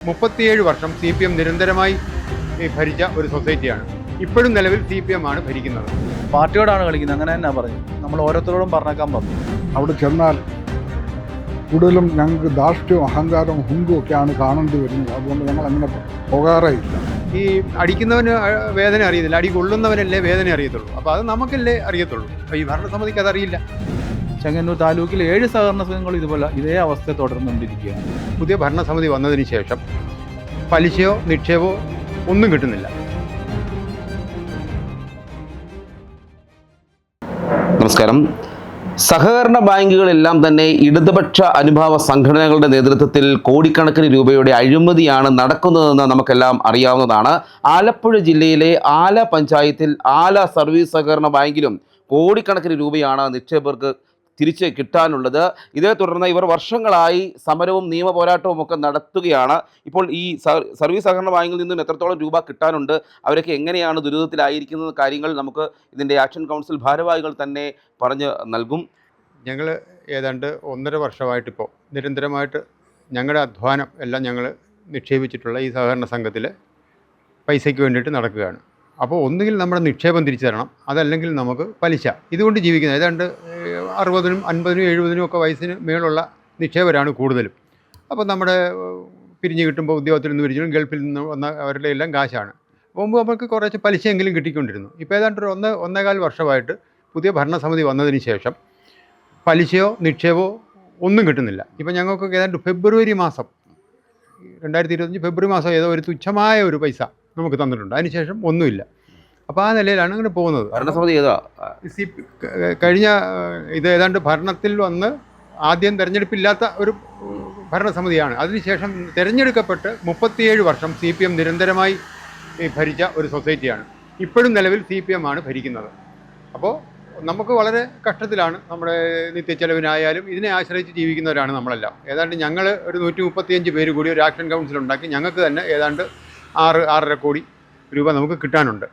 37 വർഷം CPM നിരന്തരമായി ഭരിച്ച ഒരു സൊസൈറ്റിയാണ്. ഇപ്പോഴും നിലവിൽ CPM ആണ് ഭരിക്കുന്നത്. പാർട്ടിയോടാണ് കളിക്കുന്നത്, അങ്ങനെ തന്നെ പറഞ്ഞു. നമ്മൾ ഓരോരുത്തരോടും പറഞ്ഞേക്കാൻ പറഞ്ഞു. അവിടെ ചെന്നാൽ കൂടുതലും ഞങ്ങൾക്ക് ധാർഷ്ട്യവും അഹങ്കാരവും ഹുങ്കും ഒക്കെയാണ് കാണേണ്ടി വരുന്നത്. അതുകൊണ്ട് ഞങ്ങൾ അങ്ങനെ പോകാറേ ഇല്ല. ഈ അടിക്കുന്നവന് വേദന അറിയത്തില്ല, അടി കൊള്ളുന്നവനല്ലേ വേദന അറിയത്തുള്ളൂ. അപ്പോൾ അത് നമുക്കല്ലേ അറിയത്തുള്ളൂ. അപ്പോൾ ഈ ഭരണസമിതിക്ക് അതറിയില്ല. ചെങ്ങന്നൂർ താലൂക്കിൽ 7 സഹകരണ സംഘങ്ങൾ ഇതുപോലെ ഇതേ അവസ്ഥ തുടർന്നുകൊണ്ടിരിക്കുകയാണ്. പുതിയ ഭരണസമിതി വന്നതിന് ശേഷം പലിശയോ നിക്ഷേപമോ ഒന്നും കിട്ടുന്നില്ല. നമസ്കാരം. സഹകരണ ബാങ്കുകളെല്ലാം തന്നെ ഇടതുപക്ഷ അനുഭാവ സംഘടനകളുടെ നേതൃത്വത്തിൽ കോടിക്കണക്കിന് രൂപയുടെ അഴിമതിയാണ് നടക്കുന്നതെന്ന് നമുക്കെല്ലാം അറിയാവുന്നതാണ്. ആലപ്പുഴ ജില്ലയിലെ ആല പഞ്ചായത്തിൽ ആല സർവീസ് സഹകരണ ബാങ്കിലും കോടിക്കണക്കിന് രൂപയാണ് നിക്ഷേപകർക്ക് തിരിച്ച് കിട്ടാനുള്ളത്. ഇതേ തുടർന്ന് ഇവർ വർഷങ്ങളായി സമരവും നിയമ പോരാട്ടവും ഒക്കെ നടത്തുകയാണ്. ഇപ്പോൾ ഈ സർവീസ് സഹകരണ ബാങ്കിൽ നിന്നും എത്രത്തോളം രൂപ കിട്ടാനുണ്ട്, അവരൊക്കെ എങ്ങനെയാണ് ദുരിതത്തിലായിരിക്കുന്ന കാര്യങ്ങൾ നമുക്ക് ഇതിൻ്റെ ആക്ഷൻ കൗൺസിൽ ഭാരവാഹികൾ തന്നെ പറഞ്ഞ് നൽകും. ഞങ്ങൾ ഏതാണ്ട് 1.5 വർഷമായിട്ടിപ്പോൾ നിരന്തരമായിട്ട് ഞങ്ങളുടെ അധ്വാനം എല്ലാം ഞങ്ങൾ നിക്ഷേപിച്ചിട്ടുള്ള ഈ സഹകരണ സംഘത്തിൽ പൈസയ്ക്ക് വേണ്ടിയിട്ട് നടക്കുകയാണ്. അപ്പോൾ ഒന്നുകിൽ നമ്മുടെ നിക്ഷേപം തിരിച്ചു തരണം, അതല്ലെങ്കിൽ നമുക്ക് പലിശ. ഇതുകൊണ്ട് ജീവിക്കുന്നത് ഏതാണ്ട് 60-നും 50-നും 70-നും ഒക്കെ വയസ്സിന് മേലുള്ള നിക്ഷേപരാണ് കൂടുതലും. അപ്പോൾ നമ്മുടെ പിരിഞ്ഞ് കിട്ടുമ്പോൾ ഉദ്യോഗത്തിൽ നിന്ന് പിരിഞ്ഞും ഗൾഫിൽ നിന്ന് വന്ന അവരുടെ എല്ലാം കാശാണ്. മുമ്പ് നമുക്ക് കുറച്ച് പലിശയെങ്കിലും കിട്ടിക്കൊണ്ടിരുന്നു. ഇപ്പോൾ ഏതാണ്ട് 1.25 വർഷമായിട്ട് പുതിയ ഭരണസമിതി വന്നതിന് ശേഷം പലിശയോ നിക്ഷേപമോ ഒന്നും കിട്ടുന്നില്ല. ഇപ്പോൾ ഞങ്ങൾക്ക് ഏതാണ്ട് ഫെബ്രുവരി മാസം 2025 ഫെബ്രുവരി മാസം ഏതോ ഒരു തുച്ഛമായ ഒരു പൈസ നമുക്ക് തന്നിട്ടുണ്ട്. അതിനുശേഷം ഒന്നുമില്ല. അപ്പോൾ ആ നിലയിലാണ് അങ്ങനെ പോകുന്നത്. ഭരണസമിതി ഏതാ കഴിഞ്ഞ ഇത് ഏതാണ്ട് ഭരണത്തിൽ വന്ന് ആദ്യം തിരഞ്ഞെടുപ്പില്ലാത്ത ഒരു ഭരണസമിതിയാണ്. അതിനുശേഷം തിരഞ്ഞെടുക്കപ്പെട്ട് 37 വർഷം CPM നിരന്തരമായി ഭരിച്ച ഒരു സൊസൈറ്റിയാണ്. ഇപ്പോഴും നിലവിൽ CPM ആണ് ഭരിക്കുന്നത്. അപ്പോൾ നമുക്ക് വളരെ കഷ്ടത്തിലാണ്. നമ്മുടെ നിത്യച്ചെലവിനായാലും ഇതിനെ ആശ്രയിച്ച് ജീവിക്കുന്നവരാണ് നമ്മളെല്ലാം. ഏതാണ്ട് ഞങ്ങൾ ഒരു 135 പേര് കൂടി ഒരു ആക്ഷൻ കൗൺസിൽ ഉണ്ടാക്കി ഞങ്ങൾക്ക് തന്നെ ഏതാണ്ട് 6.5 കോടി രൂപ നമുക്ക് കിട്ടാനുണ്ട്.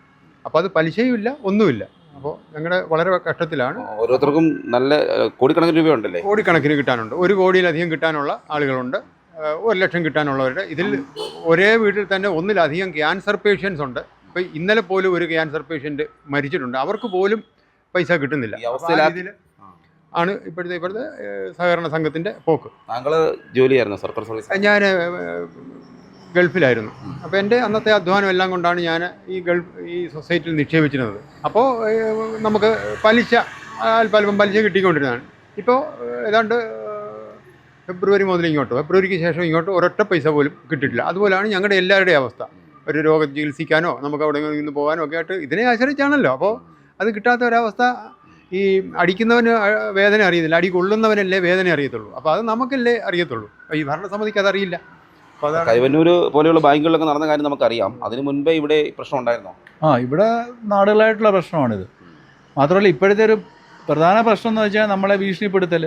അപ്പോൾ അത് പലിശയും ഇല്ല, ഒന്നുമില്ല. അപ്പോൾ ഞങ്ങളുടെ വളരെ കഷ്ടത്തിലാണ്. ഓരോരുത്തർക്കും നല്ല കോടിക്കണക്കിന് രൂപയുണ്ടല്ലേ? കോടിക്കണക്കിന് കിട്ടാനുണ്ട്. 1 കോടിയിലധികം കിട്ടാനുള്ള ആളുകളുണ്ട്, 1 ലക്ഷം കിട്ടാനുള്ളവരുടെ. ഇതിൽ ഒരേ വീട്ടിൽ തന്നെ 1-ലധികം ക്യാൻസർ പേഷ്യൻസ് ഉണ്ട്. ഇപ്പോൾ ഇന്നലെ പോലും ഒരു ക്യാൻസർ പേഷ്യൻ്റ് മരിച്ചിട്ടുണ്ട്. അവർക്ക് പോലും പൈസ കിട്ടുന്നില്ല. ഇതിൽ ആണ് ഇപ്പോഴത്തെ സഹകരണ സംഘത്തിൻ്റെ പോക്ക്. താങ്കൾ ജോലിയായിരുന്നു സർക്കാർ സർവീസ്? ഞാൻ ഗൾഫിലായിരുന്നു. അപ്പോൾ എൻ്റെ അന്നത്തെ അധ്വാനം എല്ലാം കൊണ്ടാണ് ഞാൻ ഈ സൊസൈറ്റിയിൽ നിക്ഷേപിച്ചിരുന്നത്. അപ്പോൾ നമുക്ക് പലിശ അല്പം പലിശ കിട്ടിക്കൊണ്ടിരുന്നതാണ്. ഇപ്പോൾ ഏതാണ്ട് ഫെബ്രുവരി മുതൽ ഇങ്ങോട്ട്, ഫെബ്രുവരിക്ക് ശേഷം ഇങ്ങോട്ട് ഒരൊറ്റ പൈസ പോലും കിട്ടിയിട്ടില്ല. അതുപോലെയാണ് ഞങ്ങളുടെ എല്ലാവരുടെയും അവസ്ഥ. ഒരു രോഗം ചികിത്സിക്കാനോ നമുക്ക് അവിടെ നിന്ന് പോകാനോ ഒക്കെ ആയിട്ട് ഇതിനെ ആശ്രയിച്ചാണല്ലോ. അപ്പോൾ അത് കിട്ടാത്ത ഒരവസ്ഥ. ഈ അടിക്കുന്നവന് വേദന അറിയത്തില്ല, അടി കൊള്ളുന്നവനല്ലേ വേദന അറിയത്തുള്ളൂ. അപ്പോൾ അത് നമുക്കല്ലേ അറിയത്തുള്ളൂ. ഈ ഭരണസമിതിക്ക് അതറിയില്ല. കൈവന്നൂർ പോലെയുള്ള ബാങ്കുകളിലൊക്കെ നടന്ന കാര്യം നമുക്കറിയാം. അതിന് മുൻപേ ഇവിടെ പ്രശ്നം ഉണ്ടായിരുന്നോ? ഇവിടെ നാടുകളായിട്ടുള്ള പ്രശ്നമാണിത്. മാത്രമല്ല ഇപ്പോഴത്തെ ഒരു പ്രധാന പ്രശ്നം എന്ന് വെച്ചാൽ നമ്മളെ ഭീഷണിപ്പെടുത്തൽ.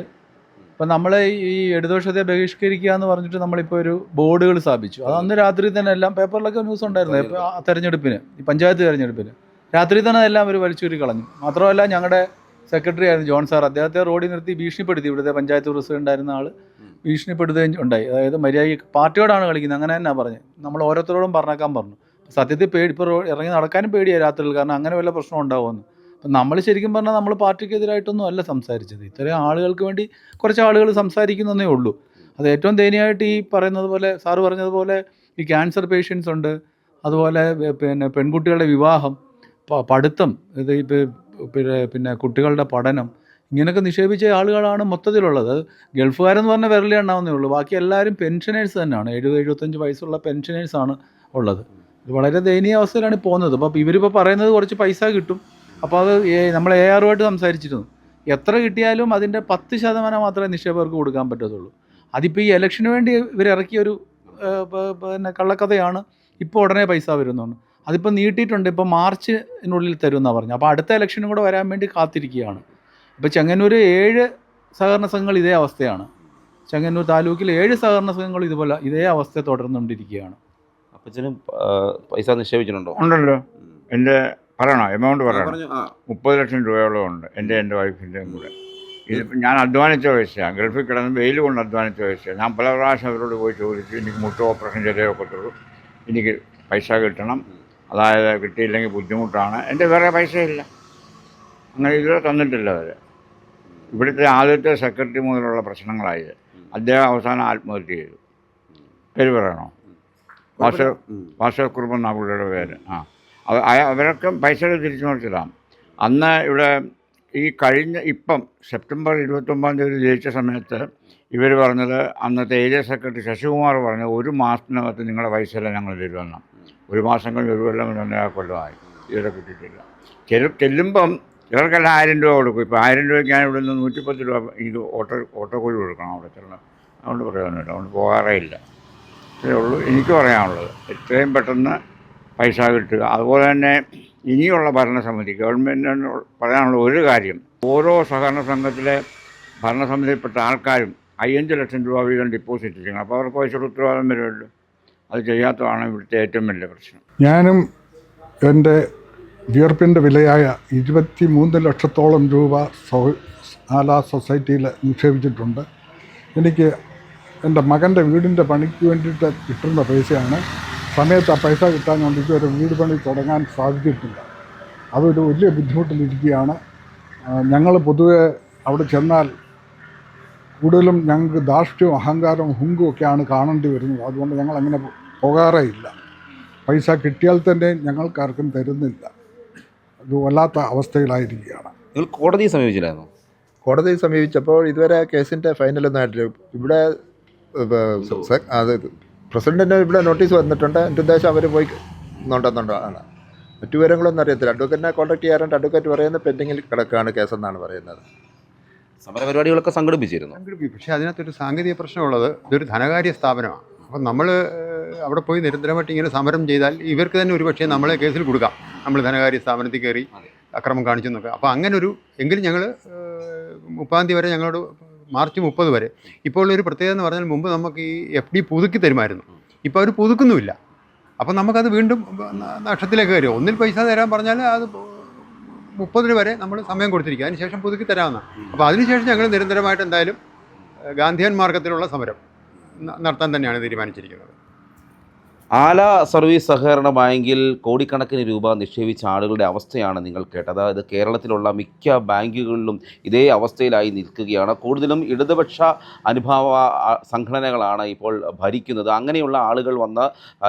ഇപ്പം നമ്മൾ ഈ ഇടതുപക്ഷത്തെ ബഹിഷ്കരിക്കുക എന്ന് പറഞ്ഞിട്ട് നമ്മളിപ്പോൾ ഒരു ബോർഡുകൾ സ്ഥാപിച്ചു. അത് അന്ന് രാത്രി തന്നെ എല്ലാം പേപ്പറിലൊക്കെ ന്യൂസ് ഉണ്ടായിരുന്നു. ഇപ്പോൾ തെരഞ്ഞെടുപ്പിന്, ഈ പഞ്ചായത്ത് തെരഞ്ഞെടുപ്പിന് രാത്രി തന്നെ എല്ലാം അവർ വലിച്ചൂരി കളഞ്ഞു. മാത്രമല്ല ഞങ്ങളുടെ സെക്രട്ടറി ആയിരുന്നു ജോൺ സാർ, അദ്ദേഹത്തെ റോഡിൽ നിർത്തി ഭീഷണിപ്പെടുത്തി. ഇവിടുത്തെ പഞ്ചായത്ത് പ്രസിഡന്റ് ആയിരുന്ന ആൾ ഭീഷണിപ്പെടുത്തുകയും ഉണ്ടായി. അതായത് മര്യാദയ്ക്ക് പാർട്ടിയോടാണ് കളിക്കുന്നത്, അങ്ങനെ തന്നെ പറഞ്ഞു. നമ്മൾ ഓരോരുത്തരോടും പറഞ്ഞേക്കാൻ പറഞ്ഞു. സത്യത്തിൽ ഇപ്പോൾ ഇറങ്ങി നടക്കാനും പേടിയാണ് രാത്രിയിൽ, കാരണം അങ്ങനെ വല്ല പ്രശ്നം ഉണ്ടാവുമെന്ന്. അപ്പം നമ്മൾ ശരിക്കും പറഞ്ഞാൽ നമ്മൾ പാർട്ടിക്കെതിരായിട്ടൊന്നും അല്ല സംസാരിച്ചത്. ഇത്രയും ആളുകൾക്ക് വേണ്ടി കുറച്ച് ആളുകൾ സംസാരിക്കുന്നതേ ഉള്ളൂ. അത് ഏറ്റവും ദയനീയമായിട്ട് ഈ പറയുന്നത് പോലെ, സാറ് പറഞ്ഞതുപോലെ ഈ ക്യാൻസർ പേഷ്യൻസ് ഉണ്ട്, അതുപോലെ പിന്നെ പെൺകുട്ടികളുടെ വിവാഹം, പഠിത്തം, ഇത് പിന്നെ കുട്ടികളുടെ പഠനം, ഇങ്ങനെയൊക്കെ നിക്ഷേപിച്ച ആളുകളാണ് മൊത്തത്തിലുള്ളത്. അത് ഗൾഫുകാരെന്ന് പറഞ്ഞാൽ വിരലി എണ്ണാവുന്നേ ഉള്ളൂ. ബാക്കി എല്ലാവരും പെൻഷനേഴ്സ് തന്നെയാണ്. 70-75 വയസ്സുള്ള പെൻഷനേഴ്സാണ് ഉള്ളത്. ഇത് വളരെ ദയനീയ അവസ്ഥയിലാണ് പോകുന്നത്. അപ്പോൾ ഇവരിപ്പോൾ പറയുന്നത് കുറച്ച് പൈസ കിട്ടും. അപ്പോൾ അത് നമ്മൾ ARമായിട്ട് സംസാരിച്ചിരുന്നു. എത്ര കിട്ടിയാലും അതിൻ്റെ 10% മാത്രമേ നിക്ഷേപകർക്ക് കൊടുക്കാൻ പറ്റത്തുള്ളൂ. അതിപ്പോൾ ഈ ഇലക്ഷന് വേണ്ടി ഇവരിറക്കിയൊരു പിന്നെ കള്ളക്കഥയാണ്. ഇപ്പോൾ ഉടനെ പൈസ വരുന്നുണ്ട്. അതിപ്പോൾ നീട്ടിയിട്ടുണ്ട്. ഇപ്പോൾ മാർച്ചിനുള്ളിൽ തരുമെന്നാണ് പറഞ്ഞത്. അപ്പോൾ അടുത്ത ഇലക്ഷനും കൂടെ വരാൻ വേണ്ടി കാത്തിരിക്കുകയാണ്. ഇപ്പോൾ ചെങ്ങന്നൂർ 7 സഹകരണ സംഘങ്ങൾ ഇതേ അവസ്ഥയാണ്. ചെങ്ങന്നൂർ താലൂക്കിൽ 7 സഹകരണ സംഘങ്ങൾ ഇതുപോലെ ഇതേ അവസ്ഥ തുടർന്നുകൊണ്ടിരിക്കുകയാണ്. അപ്പച്ചനും പൈസ നിക്ഷേപിച്ചിട്ടുണ്ടോ? ഉണ്ടല്ലോ. എൻ്റെ പറയണോ? എമൗണ്ട് പറയണം. 30 ലക്ഷം രൂപയോളം ഉണ്ട്. എൻ്റെ വൈഫിൻ്റെയും കൂടെ. ഇതിപ്പോൾ ഞാൻ അധ്വാനിച്ച പൈസയാണ്, ഗൾഫിൽ കിടന്ന് വെയിൽ കൊണ്ട് അധ്വാനിച്ച പൈസയാണ്. ഞാൻ പല പ്രാവശ്യം അവരോട് പോയി ചോദിച്ചു, എനിക്ക് മുട്ട് ഓപ്പറേഷൻ ചെയ്തേ ഒക്കത്തുള്ളൂ, എനിക്ക് പൈസ കിട്ടണം, അതായത് കിട്ടിയില്ലെങ്കിൽ ബുദ്ധിമുട്ടാണ്, എൻ്റെ വേറെ പൈസയില്ല. അങ്ങനെ ഇതുവരെ തന്നിട്ടില്ല അവർ. ഇവിടുത്തെ ആദ്യത്തെ സെക്രട്ടറി മുതലുള്ള പ്രശ്നങ്ങളായത്. അദ്ദേഹം അവസാനം ആത്മഹത്യ ചെയ്തു. പേര് പറയണോ? വാസവക്കുറുപ്പ് എന്നാണ് പുള്ളിയുടെ പേര്. അവരൊക്കെ പൈസ തിരിച്ചു മറിച്ചിടാം. അന്ന് ഇവിടെ ഈ ഇപ്പം സെപ്റ്റംബർ 29 ജയിച്ച സമയത്ത് ഇവർ പറഞ്ഞത്, അന്നത്തെ ഏരിയ സെക്രട്ടറി ശശികുമാർ പറഞ്ഞത്, 1 മാസത്തിനകത്ത് നിങ്ങളുടെ പൈസയെല്ലാം ഞങ്ങൾ തരുമെന്നാണ്. 1 മാസം കഴിഞ്ഞ് 1 കൊല്ലം 1.5 കൊല്ലമായി ഇവരെ കിട്ടിയിട്ടില്ല. ചെല്ലുമ്പം ഇവർക്കെല്ലാം 1000 രൂപ കൊടുക്കും. ഇപ്പോൾ 1000 രൂപയ്ക്ക് ഞാൻ ഇവിടെ നിന്ന് 110 രൂപ ഇത് ഓട്ടോക്കൂലി കൊടുക്കണം അവിടെ ചെല്ലണം. അതുകൊണ്ട് പറയാനൊന്നുമില്ല, അതുകൊണ്ട് പോകാറേ ഇല്ല. ഇത്രയേ ഉള്ളൂ എനിക്ക് പറയാനുള്ളത്. എത്രയും പെട്ടെന്ന് പൈസ കിട്ടുക. അതുപോലെ തന്നെ ഇനിയുള്ള ഭരണസമിതി ഗവൺമെൻറ്റിന് പറയാനുള്ള ഒരു കാര്യം, ഓരോ സഹകരണ സംഘത്തിലെ ഭരണസമിതിയിൽപ്പെട്ട ആൾക്കാരും 5 ലക്ഷം രൂപ വീതം ഡിപ്പോസിറ്റ് ചെയ്യണം. അപ്പോൾ അവർക്ക് പൈസ ഉത്തരവാദിത്തം വരുമല്ലോ. അത് ചെയ്യാത്തതാണ് ഇവിടുത്തെ ഏറ്റവും വലിയ പ്രശ്നം. ഞാനും എൻ്റെ വിയർപ്പിൻ്റെ വിലയായ 23 ലക്ഷത്തോളം രൂപ ആല സൊസൈറ്റിയിൽ നിക്ഷേപിച്ചിട്ടുണ്ട്. എനിക്ക് എൻ്റെ മകൻ്റെ വീടിൻ്റെ പണിക്ക് വേണ്ടിയിട്ട് കിട്ടുന്ന പൈസയാണ്. സമയത്ത് ആ പൈസ കിട്ടാൻ ഇതുവരെ വീട് പണി തുടങ്ങാൻ സാധിച്ചിട്ടില്ല. അതൊരു വലിയ ബുദ്ധിമുട്ടിലിരിക്കുകയാണ്. ഞങ്ങൾ പൊതുവെ അവിടെ ചെന്നാൽ കൂടുതലും ഞങ്ങൾക്ക് ധാർഷ്ട്യവും അഹങ്കാരവും ഹുങ്കും ഒക്കെയാണ് കാണേണ്ടി വരുന്നത്. അതുകൊണ്ട് ഞങ്ങൾ അങ്ങനെ പോകാറേ ഇല്ല. പൈസ കിട്ടിയാൽ തന്നെ ഞങ്ങൾക്കാർക്കും തരുന്നില്ല. അത് വല്ലാത്ത അവസ്ഥയിലായിരിക്കുകയാണ്. നിങ്ങൾ കോടതിയെ സമീപിച്ചില്ലായിരുന്നു? കോടതിയെ സമീപിച്ചപ്പോൾ ഇതുവരെ കേസിൻ്റെ ഫൈനലൊന്നും ആയിട്ടില്ല. ഇവിടെ അത് പ്രസിഡൻറ്റിന് ഇവിടെ നോട്ടീസ് വന്നിട്ടുണ്ട്. എൻ്റെ ഉദ്ദേശം അവർ പോയി നോണ്ടെന്നുള്ളതാണ്. മറ്റു വിവരങ്ങളൊന്നും അറിയത്തില്ല. അഡ്വക്കേറ്റിനെ കോൺടാക്ട് ചെയ്യാറുണ്ട്. അഡ്വക്കേറ്റ് പറയുന്നത് പെൻഡിങ്ങിൽ കിടക്കുകയാണ് കേസെന്നാണ് പറയുന്നത്. സമരപരിപാടികളൊക്കെ സംഘടിപ്പിച്ചിരുന്നു. പക്ഷേ അതിനകത്തൊരു സാങ്കേതിക പ്രശ്നമുള്ളത്, ഇതൊരു ധനകാര്യ സ്ഥാപനമാണ്. അപ്പം നമ്മൾ അവിടെ പോയി നിരന്തരമായിട്ട് ഇങ്ങനെ സമരം ചെയ്താൽ ഇവർക്ക് തന്നെ ഒരു പക്ഷേ നമ്മളെ കേസിൽ കൊടുക്കാം. നമ്മൾ ധനകാര്യ സ്ഥാപനത്തിൽ കയറി അക്രമം കാണിച്ചെന്നൊക്കെ. അപ്പോൾ അങ്ങനൊരു എങ്കിലും ഞങ്ങൾ 30 വരെ ഞങ്ങളോട് മാർച്ച് 30 വരെ. ഇപ്പോൾ ഒരു പ്രത്യേകത എന്ന് പറഞ്ഞാൽ, മുമ്പ് നമുക്ക് ഈ FD പുതുക്കി തരുമായിരുന്നു. ഇപ്പോൾ അവർ പുതുക്കുന്നുമില്ല. അപ്പം നമുക്കത് വീണ്ടും നഷ്ടത്തിലേക്ക് വരും. ഒന്നിൽ പൈസ തരാൻ പറഞ്ഞാൽ അത് 30 വരെ നമ്മൾ സമയം കൊടുത്തിരിക്കുക, അതിനുശേഷം പുതുക്കി തരാമെന്നാണ്. അപ്പോൾ അതിനുശേഷം ഞങ്ങൾ നിരന്തരമായിട്ട് എന്തായാലും ഗാന്ധിയൻ മാർഗത്തിലുള്ള സമരം നടത്താൻ തന്നെയാണ് തീരുമാനിച്ചിരിക്കുന്നത്. ആല സർവീസ് സഹകരണ ബാങ്കിൽ കോടിക്കണക്കിന് രൂപ നിക്ഷേപിച്ച ആളുകളുടെ അവസ്ഥയാണ് നിങ്ങൾ കേട്ടത്. അതായത് കേരളത്തിലുള്ള മിക്ക ബാങ്കുകളിലും ഇതേ അവസ്ഥയിലായി നിൽക്കുകയാണ്. കൂടുതലും ഇടതുപക്ഷ അനുഭാവ സംഘടനകളാണ് ഇപ്പോൾ ഭരിക്കുന്നത്. അങ്ങനെയുള്ള ആളുകൾ വന്ന്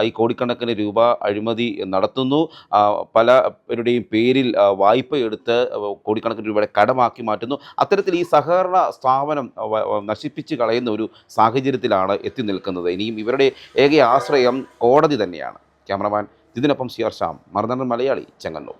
ഈ കോടിക്കണക്കിന് രൂപ അഴിമതി നടത്തുന്നു. പലരുടെയും പേരിൽ വായ്പ എടുത്ത് കോടിക്കണക്കിന് രൂപയുടെ കടമാക്കി മാറ്റുന്നു. അത്തരത്തിൽ ഈ സഹകരണ സ്ഥാപനം നശിപ്പിച്ച് കളയുന്ന ഒരു സാഹചര്യത്തിലാണ് എത്തി നിൽക്കുന്നത്. ഇനിയും ഇവരുടെ ഏക ആശ്രയം കോടതി തന്നെയാണ്. ക്യാമറമാൻ ഇതിനൊപ്പം CR ശ്യാം, മറുനാടൻ മലയാളി, ചെങ്ങന്നൂർ.